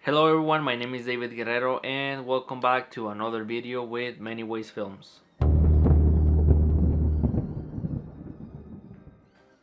Hello everyone, my name is David Guerrero and welcome back to another video with Many Ways Films.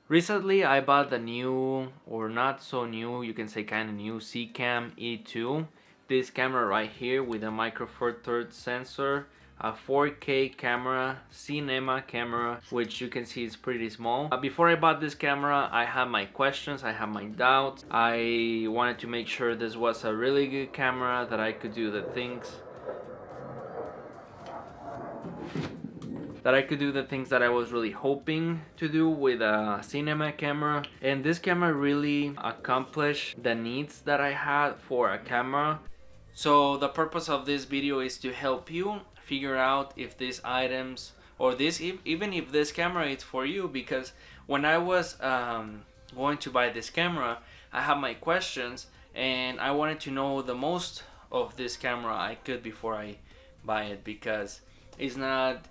Recently I bought the new, or not so new, you can say kind of new Cam E2. This camera right here with a micro four thirds sensor, a 4K camera, cinema camera, which you can see is pretty small. Before I bought this camera, I had my questions, I had my doubts. I wanted to make sure this was a really good camera, that I could do the things that I was really hoping to do with a cinema camera. And this camera really accomplished the needs that I had for a camera. So the purpose of this video is to help you figure out if these items, or even if this camera is for you, because when I was going to buy this camera, I had my questions and I wanted to know the most of this camera I could before I buy it, because it's not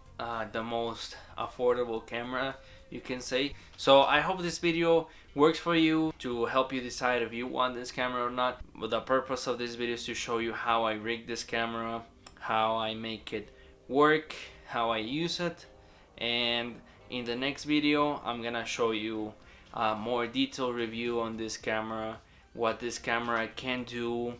the most affordable camera, you can say. So I hope this video works for you to help you decide if you want this camera or not. But the purpose of this video is to show you how I rig this camera, how I make it work, how I use it. And in the next video I'm gonna show you a more detailed review on this camera, what this camera can do,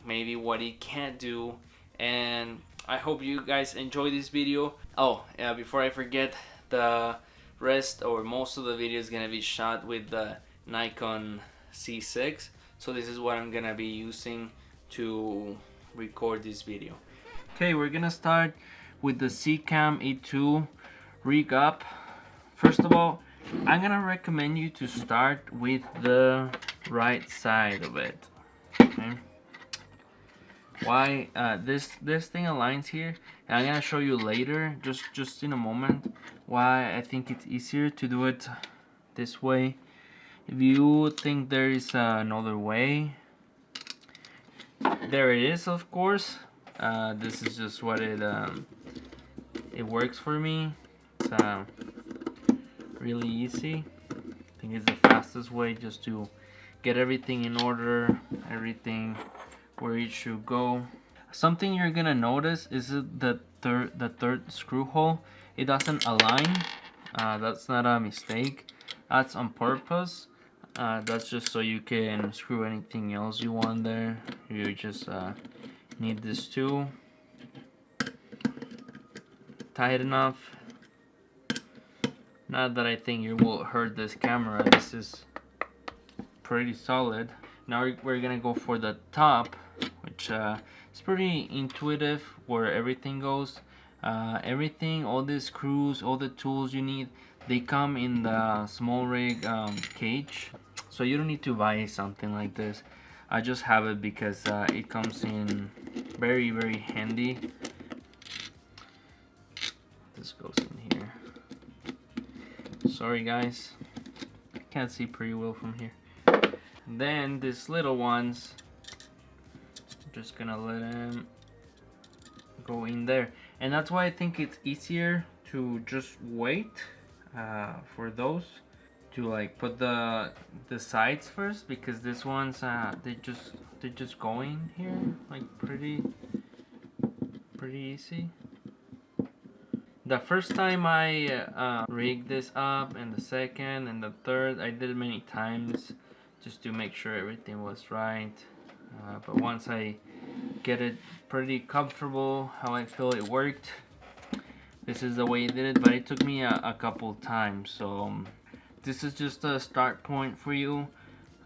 maybe what it can't do. And I hope you guys enjoy this video. Oh, before I forget, the rest or most of the video is gonna be shot with the Nikon C6. So this is what I'm gonna be using to record this video. Okay, we're gonna start with the Cam E2 rig up. First of all, I'm gonna recommend you to start with the right side of it. Okay. Why this thing aligns here, and I'm gonna show you later, just in a moment, why I think it's easier to do it this way. If you think there is another way, there it is, of course. This is just what it works for me. It's really easy. I think it's the fastest way just to get everything in order, everything where it should go. Something you're gonna notice is the third screw hole. It doesn't align. That's not a mistake. That's on purpose. That's just so you can screw anything else you want there. You just need this too. Tight enough. Not that I think it will hurt this camera. This is pretty solid. Now we're gonna go for the top, which is pretty intuitive where everything goes. Everything, all the screws, all the tools you need, they come in the Smallrig cage. So you don't need to buy something like this. I just have it because it comes in very, very handy. This goes in here. Sorry guys, I can't see pretty well from here. Then these little ones, I'm just gonna let them go in there, and that's why I think it's easier to just wait for those to like put the sides first, because these ones they just go in here like pretty easy. The first time I rigged this up, and the second and the third, I did it many times just to make sure everything was right. But once I get it pretty comfortable, how I feel it worked, this is the way I did it. But it took me a couple times, so this is just a start point for you.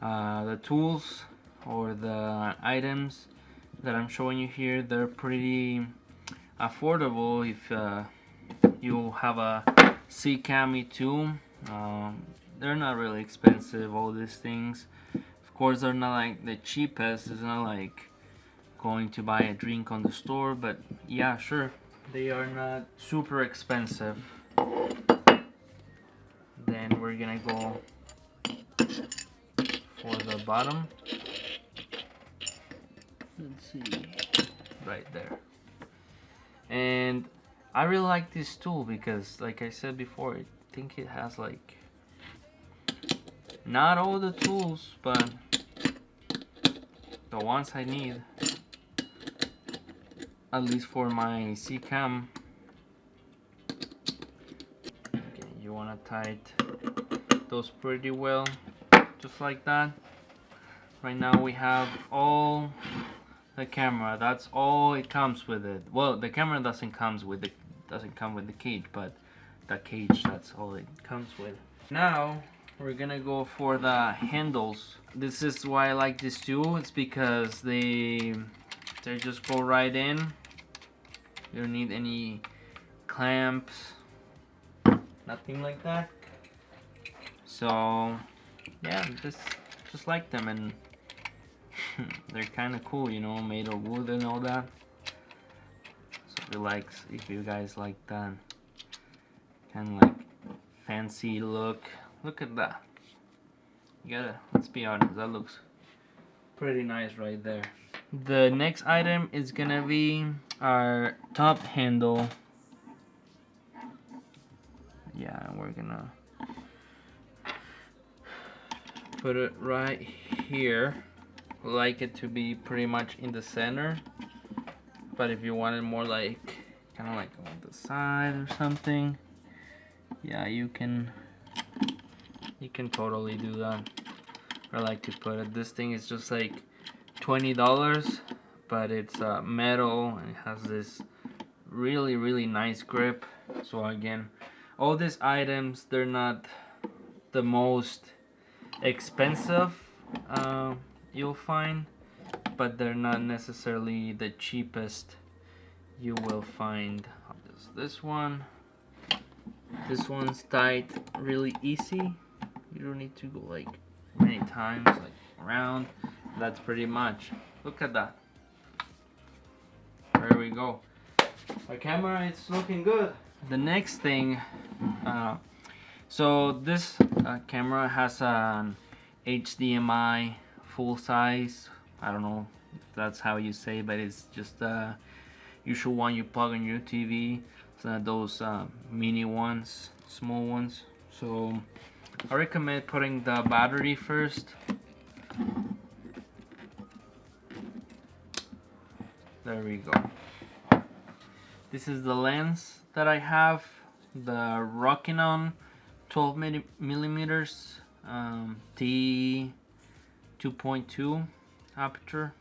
The tools or the items that I'm showing you here, they're pretty affordable if you have a Cam E2. They're not really expensive, all these things. Of course, they're not like the cheapest. It's not like going to buy a drink on the store, but yeah, sure, they are not super expensive. Then we're gonna go for the bottom. Let's see, right there. And I really like this tool because, like I said before, I think it has like not all the tools, but the ones I need, at least for my C cam. Okay, you want to tight those pretty well, just like that. Right now we have all the camera. That's all it comes with it. Well, the camera doesn't come with the cage, but the cage, that's all it comes with. Now we're gonna go for the handles. This is why I like this too. It's because they just go right in. You don't need any clamps, nothing like that. So yeah, just like them, and they're kind of cool, you know, made of wood and all that. So if you guys like that kind of like fancy look at that. Let's be honest, that looks pretty nice right there. The next item is gonna be our top handle. Yeah, we're gonna put it right here. Like it to be pretty much in the center, but if you want it more like kind of like on the side or something, yeah, you can totally do that. I like to put it. This thing is just like $20, but it's metal and it has this really nice grip. So again, all these items, they're not the most expensive you'll find, but they're not necessarily the cheapest you will find. This one's tight really easy. You don't need to go like many times, like around. That's pretty much. Look at that. There we go. Our camera is looking good. The next thing, so this camera has an HDMI full size. I don't know if that's how you say, but it's just the usual one you plug on your TV. It's not those mini ones, small ones. So I recommend putting the battery first. There we go. This is the lens that I have, the Rokinon 12 millimeters T 2.2 aperture.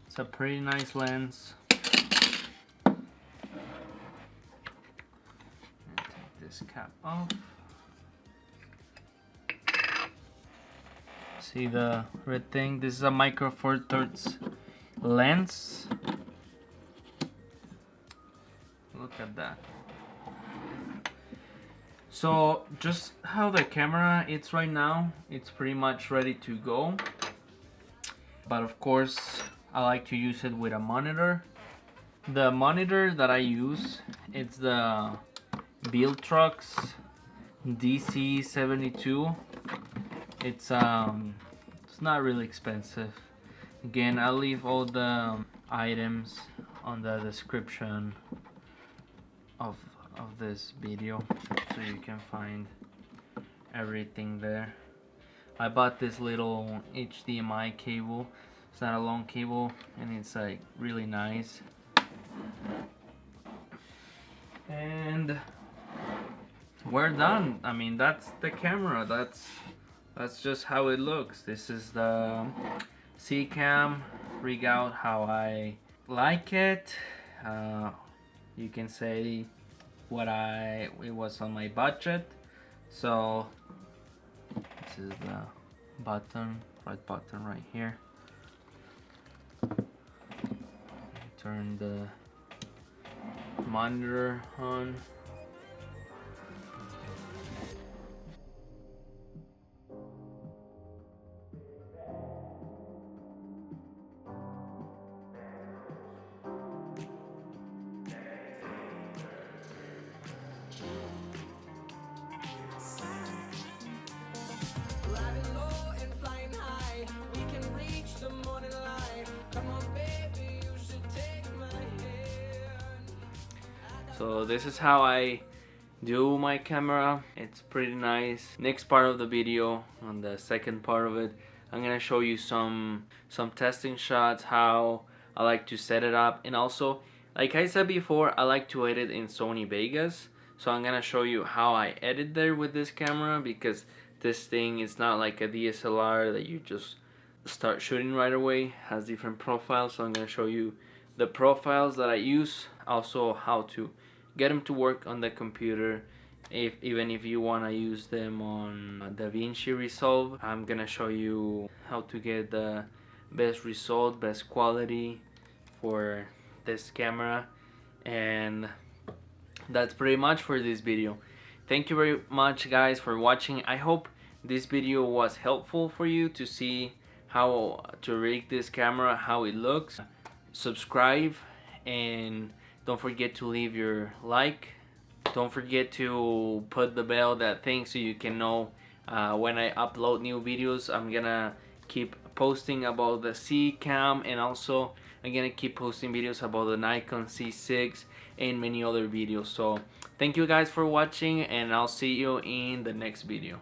It's a pretty nice lens. Take this cap off. See the red thing? This is a Micro Four Thirds lens. Look at that. So just how the camera is right now, it's pretty much ready to go. But of course, I like to use it with a monitor. The monitor that I use, it's the Viltrox DC72. It's not really expensive. Again, I'll leave all the items on the description of this video, so you can find everything there. I bought this little HDMI cable. It's not a long cable, and it's like really nice. And we're done. I mean, that's the camera. That's just how it looks. This is the C-cam rig out how I like it. You can say it was on my budget. So this is the right button right here. Turn the monitor on. So this is how I do my camera. It's pretty nice. Next part of the video, on the second part of it, I'm gonna show you some testing shots, how I like to set it up, and also, like I said before, I like to edit in Sony Vegas. So I'm gonna show you how I edit there with this camera, because this thing is not like a DSLR that you just start shooting right away. It has different profiles, so I'm gonna show you the profiles that I use, also how to get them to work on the computer. Even if you want to use them on DaVinci Resolve, I'm gonna show you how to get the best result, best quality for this camera. And that's pretty much for this video. Thank you very much, guys, for watching. I hope this video was helpful for you to see how to rig this camera, how it looks. Subscribe, and don't forget to leave your like. Don't forget to put the bell, that thing, so you can know when I upload new videos. I'm gonna keep posting about the C cam, and also I'm gonna keep posting videos about the Nikon C6 and many other videos. So thank you guys for watching, and I'll see you in the next video.